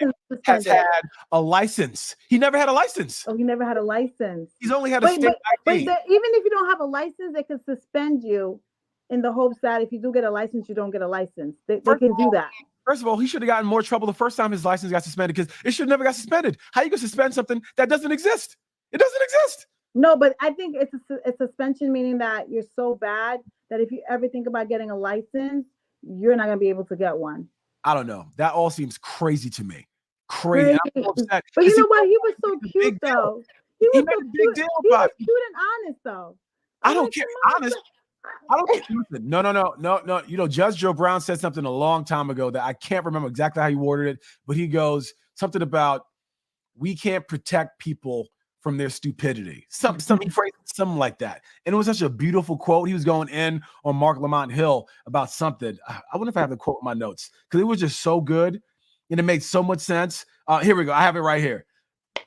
has had a license. He never had a license. Oh, he never had a license. He's only had a state ID. But even if you don't have a license, they can suspend you in the hopes that if you do get a license, you don't get a license. They can do that. First of all, he should have gotten more trouble the first time his license got suspended because it should have never got suspended. How you gonna suspend something that doesn't exist? It doesn't exist. No, but I think it's a suspension, meaning that you're so bad that if you ever think about getting a license, you're not gonna be able to get one. I don't know. That all seems crazy to me. Crazy. But you know what? He was so cute, though. He was so cute. He was cute and honest, though. I don't care. Honest. I don't care. No. You know, Judge Joe Brown said something a long time ago that I can't remember exactly how he worded it, but he goes something about we can't protect people from their stupidity. Something like that. And it was such a beautiful quote. He was going in on Mark Lamont Hill about something. I wonder if I have the quote in my notes because it was just so good and it made so much sense. Here we go. I have it right here.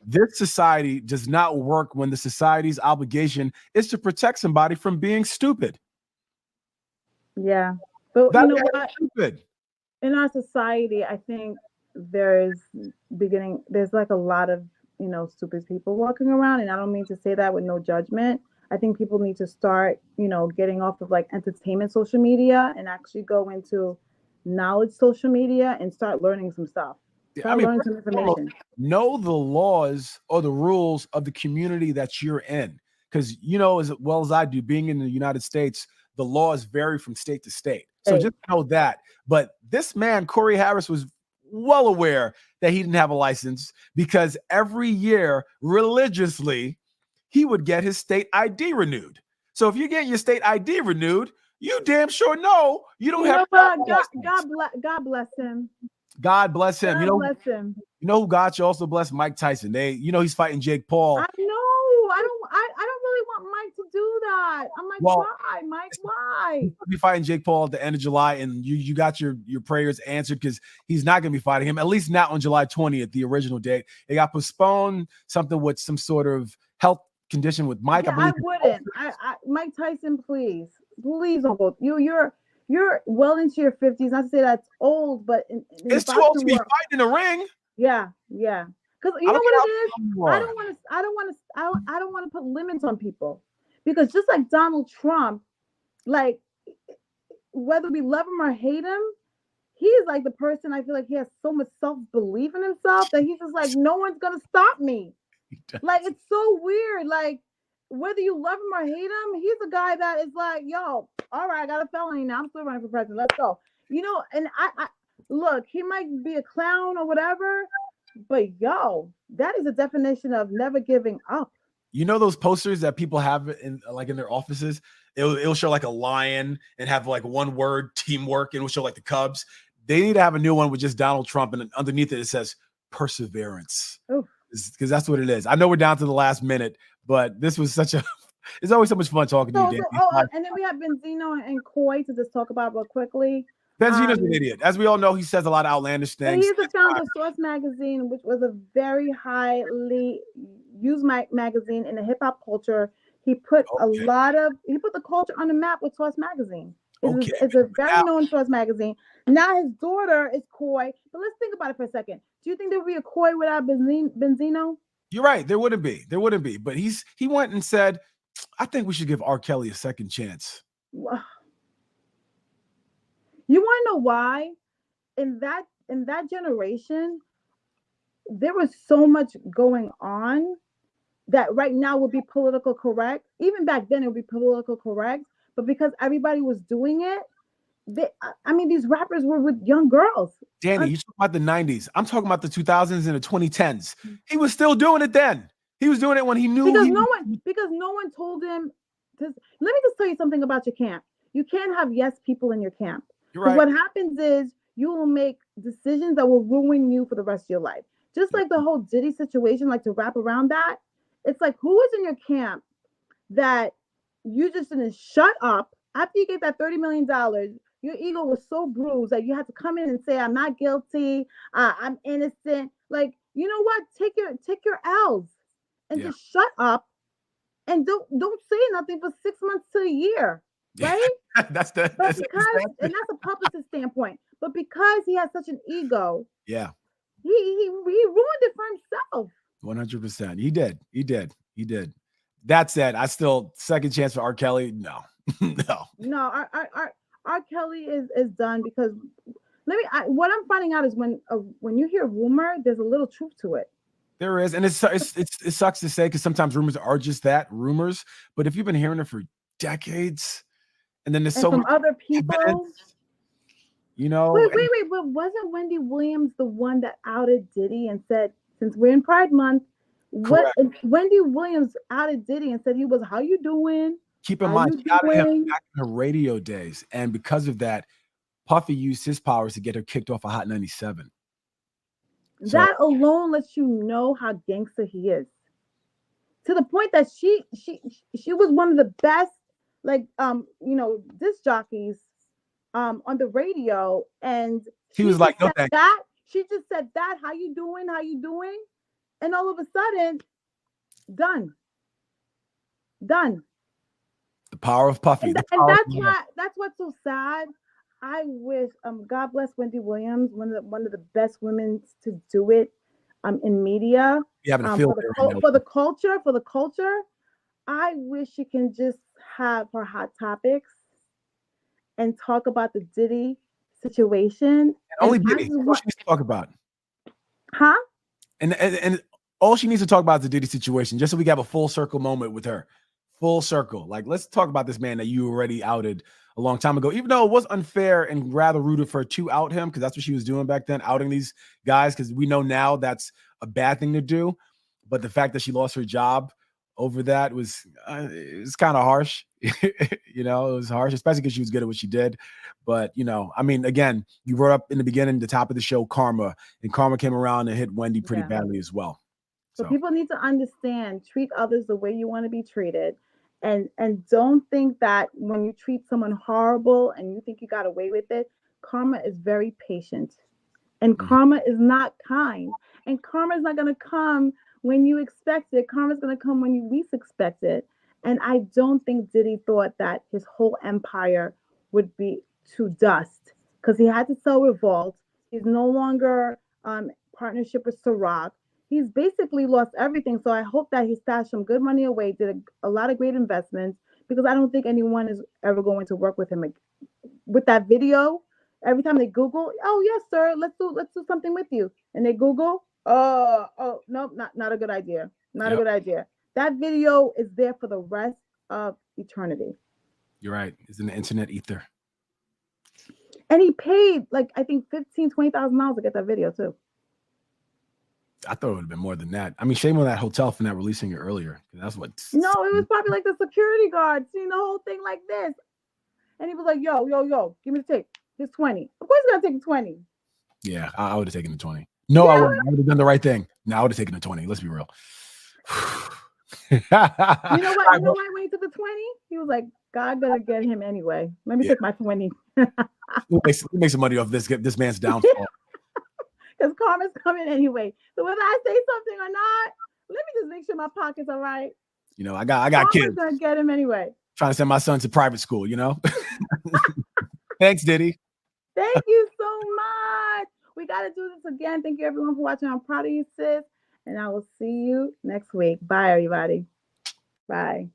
This society does not work when the society's obligation is to protect somebody from being stupid. Yeah. But you know what? Stupid. In our society, I think there's like a lot of stupid people walking around, and I don't mean to say that with no judgment. I think people need to start, getting off of like entertainment social media and actually go into knowledge social media and start learning some stuff. Learning some information. Know the laws or the rules of the community that you're in, because as well as I do, being in the United States, the laws vary from state to state. So just know that. But this man, Corey Harris, was well aware that he didn't have a license because every year religiously he would get his state ID renewed. So if you get your state ID renewed, you damn sure know you don't have God bless him. God bless him. Bless him. You know who God should also bless? Mike Tyson. He's fighting Jake Paul. I know. I don't really want Mike to do that. I'm like, why, Mike? Why? He'll be fighting Jake Paul at the end of July, and you got your prayers answered because he's not going to be fighting him, at least not on July 20th, the original date. It got postponed, something with some sort of health condition with Mike. Yeah, I wouldn't. Mike Tyson, please don't go. You're well into your 50s. Not to say that's old, but it's too old to be fighting in the ring. Yeah. Because you know what it is? I don't want to put limits on people. Because just like Donald Trump, like whether we love him or hate him, he is like the person I feel like he has so much self-belief in himself that he's just like, no one's gonna stop me. Like it's so weird. Like whether you love him or hate him, he's a guy that is like, yo, all right, I got a felony now. I'm still running for president. Let's go. And I look, he might be a clown or whatever. But that is a definition of never giving up. You know those posters that people have in their offices? It'll show like a lion and have like one word, teamwork, and it'll show like the Cubs. They need to have a new one with just Donald Trump, and underneath it says perseverance. Because that's what it is. I know we're down to the last minute, but this was it's always so much fun talking to you, Dan. And then we have Benzino and Coy to just talk about real quickly. Benzino's an idiot. As we all know, he says a lot of outlandish things. He is the founder of Source Magazine, which was a very highly used magazine in the hip hop culture. He put the culture on the map with Source Magazine. It's a very known Source Magazine. Now his daughter is Coy. But let's think about it for a second. Do you think there would be a Coy without Benzino? You're right. There wouldn't be. But he went and said, I think we should give R. Kelly a second chance. You want to know why? In that generation, there was so much going on that right now would be political correct. Even back then, it would be political correct. But because everybody was doing it, these rappers were with young girls. Danny, you talking about the 90s. I'm talking about the 2000s and the 2010s. He was still doing it then. He was doing it when he knew. Because no one told him. Let me just tell you something about your camp. You can't have yes people in your camp. You're right. What happens is you will make decisions that will ruin you for the rest of your life. Just like the whole Diddy situation, like to wrap around that. It's like, who is in your camp that you just didn't shut up after you get that $30 million? Your ego was so bruised that you had to come in and say, I'm not guilty. I'm innocent. Like, you know what? Take your L's and just shut up and don't say nothing for 6 months to a year. Right? That's a publicist standpoint. But because he has such an ego, he ruined it for himself. 100%. He did. That said, I still second chance for R. Kelly. No. R. Kelly is done because what I'm finding out is when you hear rumor, there's a little truth to it. There is, and it sucks to say because sometimes rumors are just that, rumors. But if you've been hearing it for decades, and then there's so from much other people, evidence, you know. Wait, but wasn't Wendy Williams the one that outed Diddy and said, since we're in Pride Month, Wendy Williams outed Diddy and said he was, how you doing? Keep in mind, she outed him back in her radio days, and because of that, Puffy used his powers to get her kicked off of Hot 97. That alone lets you know how gangster he is. To the point that she was one of the best, disc jockeys on the radio, and he was like, no thanks. She just said that, how you doing? And all of a sudden, done. The power of Puffy. That's what's so sad. I wish, God bless Wendy Williams, one of the best women to do it in media. For the culture. I wish she can just have her hot topics and talk about the Diddy situation. And only Diddy. What she needs to talk about. Huh? And all she needs to talk about is the Diddy situation, just so we can have a full circle moment with her. Full circle. Like, let's talk about this man that you already outed a long time ago, even though it was unfair and rather rude for her to out him, because that's what she was doing back then, outing these guys, because we know now that's a bad thing to do. But the fact that she lost her job over that was it's kind of harsh. It was harsh, especially because she was good at what she did. But, again, you brought up in the beginning, the top of the show, karma, and karma came around and hit Wendy pretty badly as well. So people need to understand, treat others the way you want to be treated. And don't think that when you treat someone horrible and you think you got away with it, karma is very patient. And karma is not kind. And karma is not going to come when you expect it. Karma is going to come when you least expect it. And I don't think Diddy thought that his whole empire would be to dust, because he had to sell Revolt. He's no longer partnership with Ciroc. He's basically lost everything. So I hope that he stashed some good money away, did a lot of great investments, because I don't think anyone is ever going to work with him. With that video, every time they Google, oh yes, sir, let's do something with you. And they Google, no, not a good idea. Not a good idea. That video is there for the rest of eternity. You're right. It's in the internet ether. And he paid I think $15,000-$20,000 to get that video too. I thought it would have been more than that. I mean, shame on that hotel for not releasing it earlier. That's what. No, it was probably like the security guard seeing the whole thing like this, and he was like, "Yo, give me the tape. Here's 20." Of course, he's gonna take the 20. Yeah, I would have taken the 20. No, I wouldn't. I would have done the right thing. No, I would have taken the 20. Let's be real. You know what? When he took the 20, he was like, "God gonna get him anyway. Let me take my 20." We'll make some money off this man's downfall. Because karma's coming anyway. So whether I say something or not, let me just make sure my pocket's all right. I got kids. I'm gonna get him anyway. Trying to send my son to private school, Thanks, Diddy. Thank you so much. We got to do this again. Thank you, everyone, for watching. I'm proud of you, sis. And I will see you next week. Bye, everybody. Bye.